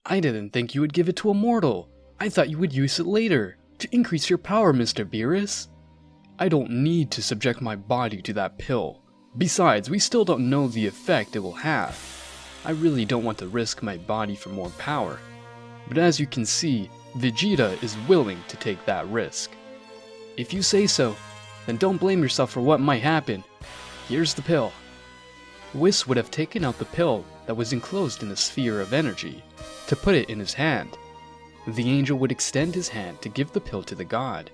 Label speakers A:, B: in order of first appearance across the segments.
A: I didn't think you would give it to a mortal. I thought you would use it later, to increase your power, Mr. Beerus. I don't need to subject my body to that pill. Besides, we still don't know the effect it will have. I really don't want to risk my body for more power. But as you can see, Vegeta is willing to take that risk. If you say so, then don't blame yourself for what might happen. Here's the pill. Whis would have taken out the pill that was enclosed in a sphere of energy, to put it in his hand. The angel would extend his hand to give the pill to the god.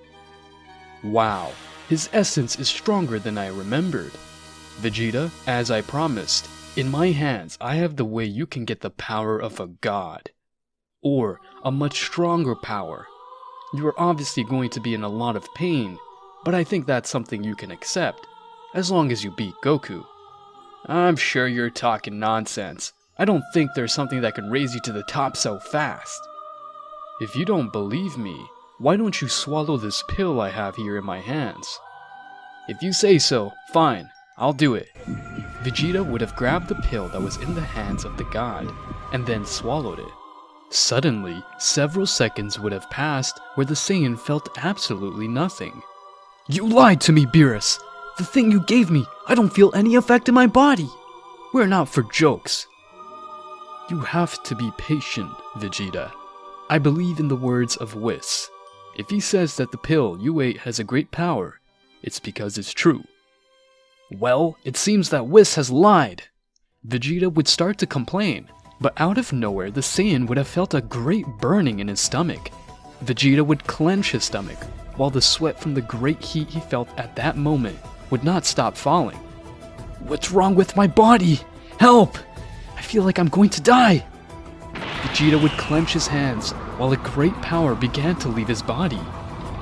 A: Wow, his essence is stronger than I remembered. Vegeta, as I promised, in my hands I have the way you can get the power of a god. Or a much stronger power. You are obviously going to be in a lot of pain, but I think that's something you can accept, as long as you beat Goku. I'm sure you're talking nonsense. I don't think there's something that can raise you to the top so fast. If you don't believe me, why don't you swallow this pill I have here in my hands? If you say so, fine, I'll do it. Vegeta would have grabbed the pill that was in the hands of the god, and then swallowed it. Suddenly, several seconds would have passed where the Saiyan felt absolutely nothing. You lied to me, Beerus! The thing you gave me, I don't feel any effect in my body! We're not for jokes. You have to be patient, Vegeta. I believe in the words of Whis. If he says that the pill you ate has a great power, it's because it's true. Well, it seems that Whis has lied. Vegeta would start to complain, but out of nowhere the Saiyan would have felt a great burning in his stomach. Vegeta would clench his stomach, while the sweat from the great heat he felt at that moment would not stop falling. What's wrong with my body? Help! I feel like I'm going to die! Vegeta would clench his hands while a great power began to leave his body.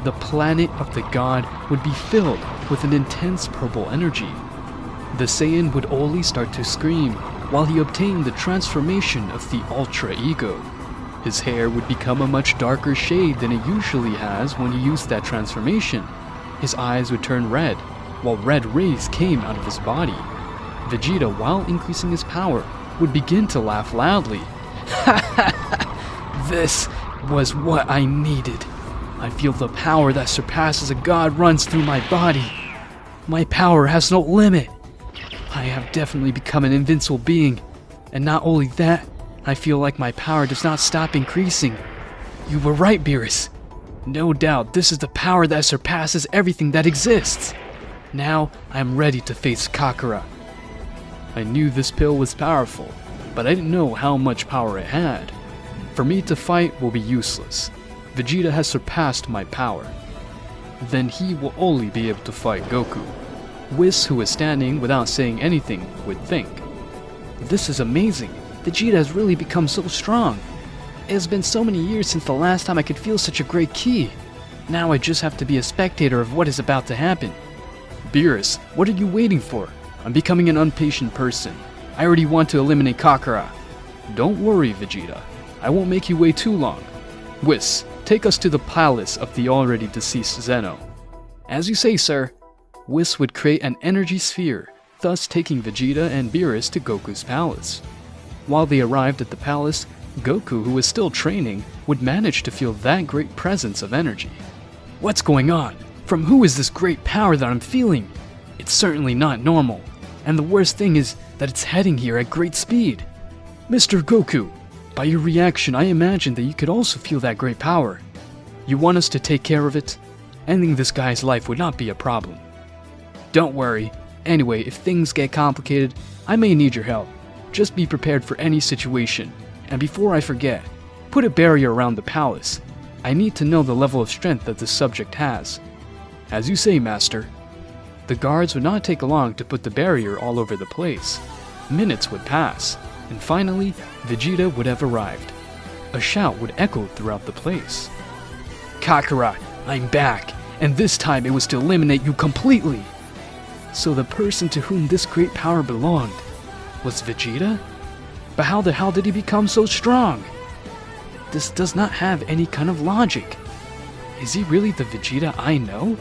A: The planet of the god would be filled with an intense purple energy. The Saiyan would only start to scream while he obtained the transformation of the Ultra Ego. His hair would become a much darker shade than it usually has when he used that transformation. His eyes would turn red, while red rays came out of his body. Vegeta, while increasing his power, would begin to laugh loudly. This was what I needed. I feel the power that surpasses a god runs through my body. My power has no limit. I have definitely become an invincible being. And not only that, I feel like my power does not stop increasing. You were right, Beerus. No doubt this is the power that surpasses everything that exists. Now I am ready to face Kakarot. I knew this pill was powerful, but I didn't know how much power it had. For me to fight will be useless. Vegeta has surpassed my power. Then he will only be able to fight Goku. Whis, who was standing without saying anything, would think. This is amazing. Vegeta has really become so strong. It has been so many years since the last time I could feel such a great ki. Now I just have to be a spectator of what is about to happen. Beerus, what are you waiting for? I'm becoming an impatient person. I already want to eliminate Kakarot. Don't worry, Vegeta. I won't make you wait too long. Whis, take us to the palace of the already deceased Zeno. As you say, sir. Whis would create an energy sphere, thus taking Vegeta and Beerus to Goku's palace. While they arrived at the palace, Goku, who was still training, would manage to feel that great presence of energy. What's going on? From who is this great power that I'm feeling? It's certainly not normal, and the worst thing is that it's heading here at great speed. Mr. Goku, by your reaction I imagine that you could also feel that great power. You want us to take care of it? Ending this guy's life would not be a problem. Don't worry. Anyway, if things get complicated, I may need your help. Just be prepared for any situation. And before I forget, put a barrier around the palace. I need to know the level of strength that this subject has. As you say, Master. The guards would not take long to put the barrier all over the place. Minutes would pass, and finally, Vegeta would have arrived. A shout would echo throughout the place. Kakarot, I'm back, and this time it was to eliminate you completely. So the person to whom this great power belonged was Vegeta? But how the hell did he become so strong? This does not have any kind of logic. Is he really the Vegeta I know?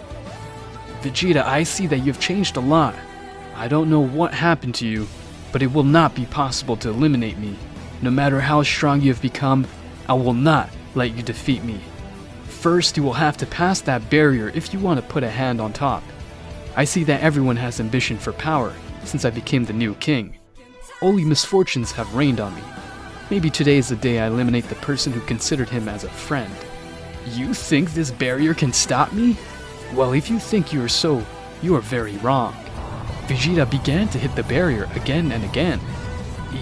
A: Vegeta, I see that you've changed a lot. I don't know what happened to you, but it will not be possible to eliminate me. No matter how strong you have become, I will not let you defeat me. First, you will have to pass that barrier if you want to put a hand on top. I see that everyone has ambition for power since I became the new king. Only misfortunes have rained on me. Maybe today is the day I eliminate the person who considered him as a friend. You think this barrier can stop me? Well, if you think you are so, you are very wrong. Vegeta began to hit the barrier again and again.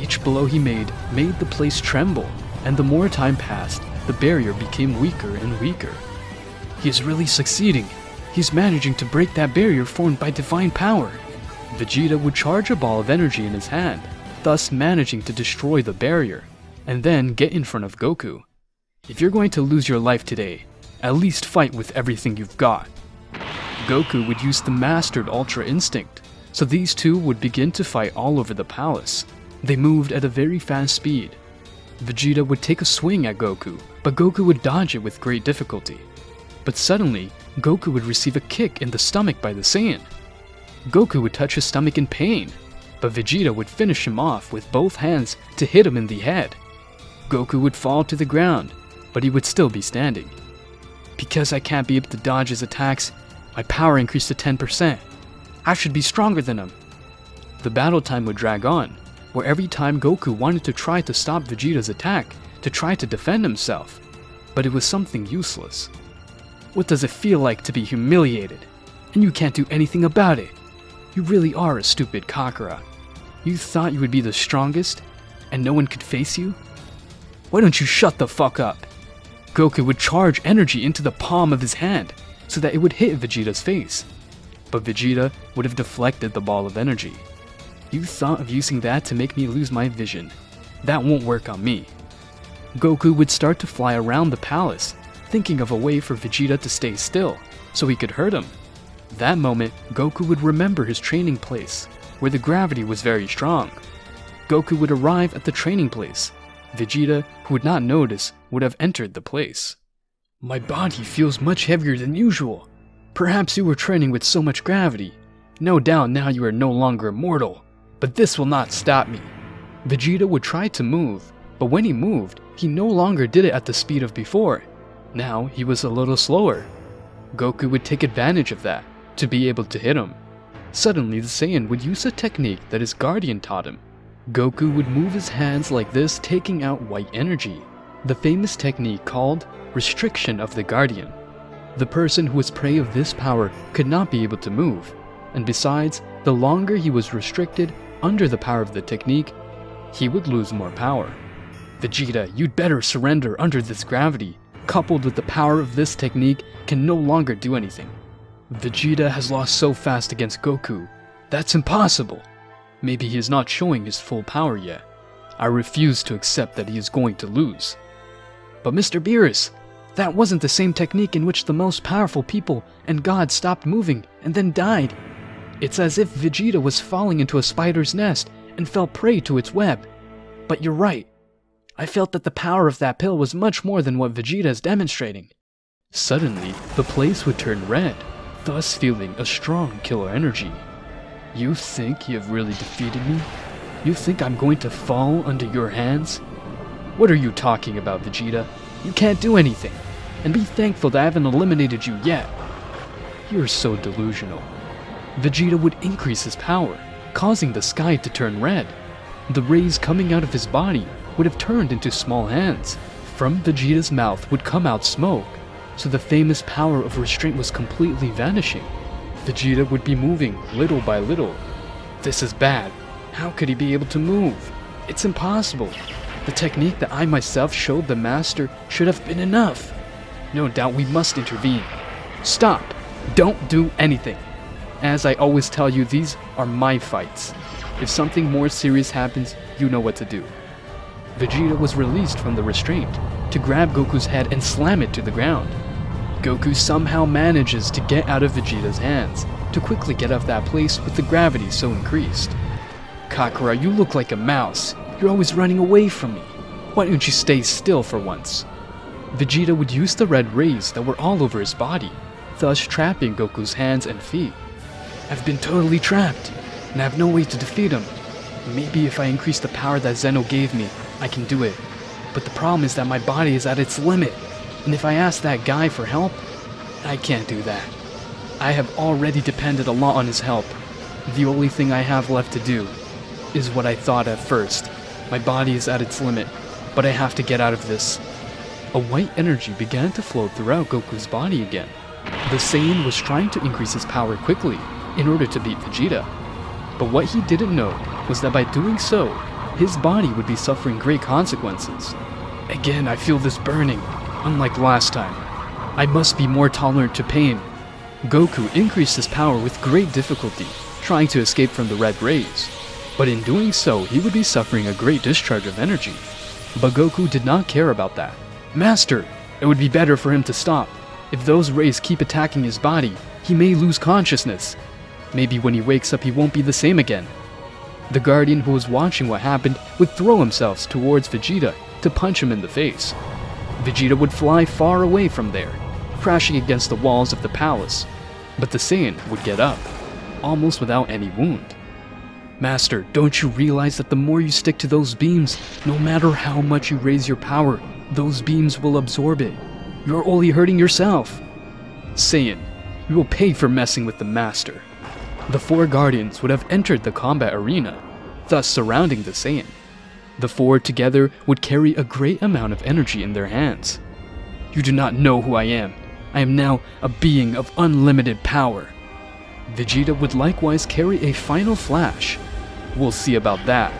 A: Each blow he made the place tremble, and the more time passed, the barrier became weaker and weaker. He is really succeeding. He's managing to break that barrier formed by divine power. Vegeta would charge a ball of energy in his hand, thus managing to destroy the barrier, and then get in front of Goku. If you're going to lose your life today, at least fight with everything you've got. Goku would use the mastered Ultra Instinct, so these two would begin to fight all over the palace. They moved at a very fast speed. Vegeta would take a swing at Goku, but Goku would dodge it with great difficulty. But suddenly, Goku would receive a kick in the stomach by the Saiyan. Goku would touch his stomach in pain, but Vegeta would finish him off with both hands to hit him in the head. Goku would fall to the ground, but he would still be standing. Because I can't be able to dodge his attacks, my power increased to 10%. I should be stronger than him. The battle time would drag on, where every time Goku wanted to try to stop Vegeta's attack, to try to defend himself, but it was something useless. What does it feel like to be humiliated? And you can't do anything about it. You really are a stupid Kakura. You thought you would be the strongest, and no one could face you? Why don't you shut the fuck up? Goku would charge energy into the palm of his hand, so that it would hit Vegeta's face. But Vegeta would have deflected the ball of energy. You thought of using that to make me lose my vision. That won't work on me. Goku would start to fly around the palace, thinking of a way for Vegeta to stay still, so he could hurt him. That moment, Goku would remember his training place, where the gravity was very strong. Goku would arrive at the training place. Vegeta, who would not notice, would have entered the place. My body feels much heavier than usual. Perhaps you were training with so much gravity. No doubt now you are no longer immortal. But this will not stop me. Vegeta would try to move, but when he moved, he no longer did it at the speed of before. Now he was a little slower. Goku would take advantage of that, to be able to hit him. Suddenly the Saiyan would use a technique that his guardian taught him. Goku would move his hands like this, taking out white energy. The famous technique called restriction of the guardian. The person who was prey of this power could not be able to move, and besides, the longer he was restricted under the power of the technique, he would lose more power. Vegeta, you'd better surrender under this gravity, coupled with the power of this technique, can no longer do anything. Vegeta has lost so fast against Goku. That's impossible. Maybe he is not showing his full power yet. I refuse to accept that he is going to lose. But Mr. Beerus, that wasn't the same technique in which the most powerful people and gods stopped moving and then died. It's as if Vegeta was falling into a spider's nest and fell prey to its web. But you're right. I felt that the power of that pill was much more than what Vegeta is demonstrating. Suddenly, the place would turn red, thus feeling a strong killer energy. You think you have really defeated me? You think I'm going to fall under your hands? What are you talking about, Vegeta? You can't do anything, and be thankful that I haven't eliminated you yet. You're so delusional. Vegeta would increase his power, causing the sky to turn red. The rays coming out of his body would have turned into small hands. From Vegeta's mouth would come out smoke, so the famous power of restraint was completely vanishing. Vegeta would be moving little by little. This is bad. How could he be able to move? It's impossible. The technique that I myself showed the master should have been enough. No doubt we must intervene. Stop! Don't do anything. As I always tell you, these are my fights. If something more serious happens, you know what to do. Vegeta was released from the restraint to grab Goku's head and slam it to the ground. Goku somehow manages to get out of Vegeta's hands to quickly get off that place with the gravity so increased. Kakura, you look like a mouse. You're always running away from me. Why don't you stay still for once? Vegeta would use the red rays that were all over his body, thus trapping Goku's hands and feet. I've been totally trapped, and I have no way to defeat him. Maybe if I increase the power that Zeno gave me, I can do it. But the problem is that my body is at its limit. And if I ask that guy for help, I can't do that. I have already depended a lot on his help. The only thing I have left to do is what I thought at first. My body is at its limit, but I have to get out of this. A white energy began to flow throughout Goku's body again. The Saiyan was trying to increase his power quickly in order to beat Vegeta. But what he didn't know was that by doing so, his body would be suffering great consequences. Again, I feel this burning, unlike last time. I must be more tolerant to pain. Goku increased his power with great difficulty, trying to escape from the red rays. But in doing so, he would be suffering a great discharge of energy. But Goku did not care about that. Master, it would be better for him to stop. If those rays keep attacking his body, he may lose consciousness. Maybe when he wakes up he won't be the same again. The Guardian who was watching what happened would throw himself towards Vegeta to punch him in the face. Vegeta would fly far away from there, crashing against the walls of the palace. But the Saiyan would get up, almost without any wound. Master, don't you realize that the more you stick to those beams, no matter how much you raise your power, those beams will absorb it. You're only hurting yourself. Saiyan, you will pay for messing with the Master. The four Guardians would have entered the combat arena, thus surrounding the Saiyan. The four together would carry a great amount of energy in their hands. You do not know who I am. I am now a being of unlimited power. Vegeta would likewise carry a final flash. We'll see about that.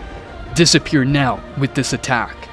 A: Disappear now with this attack.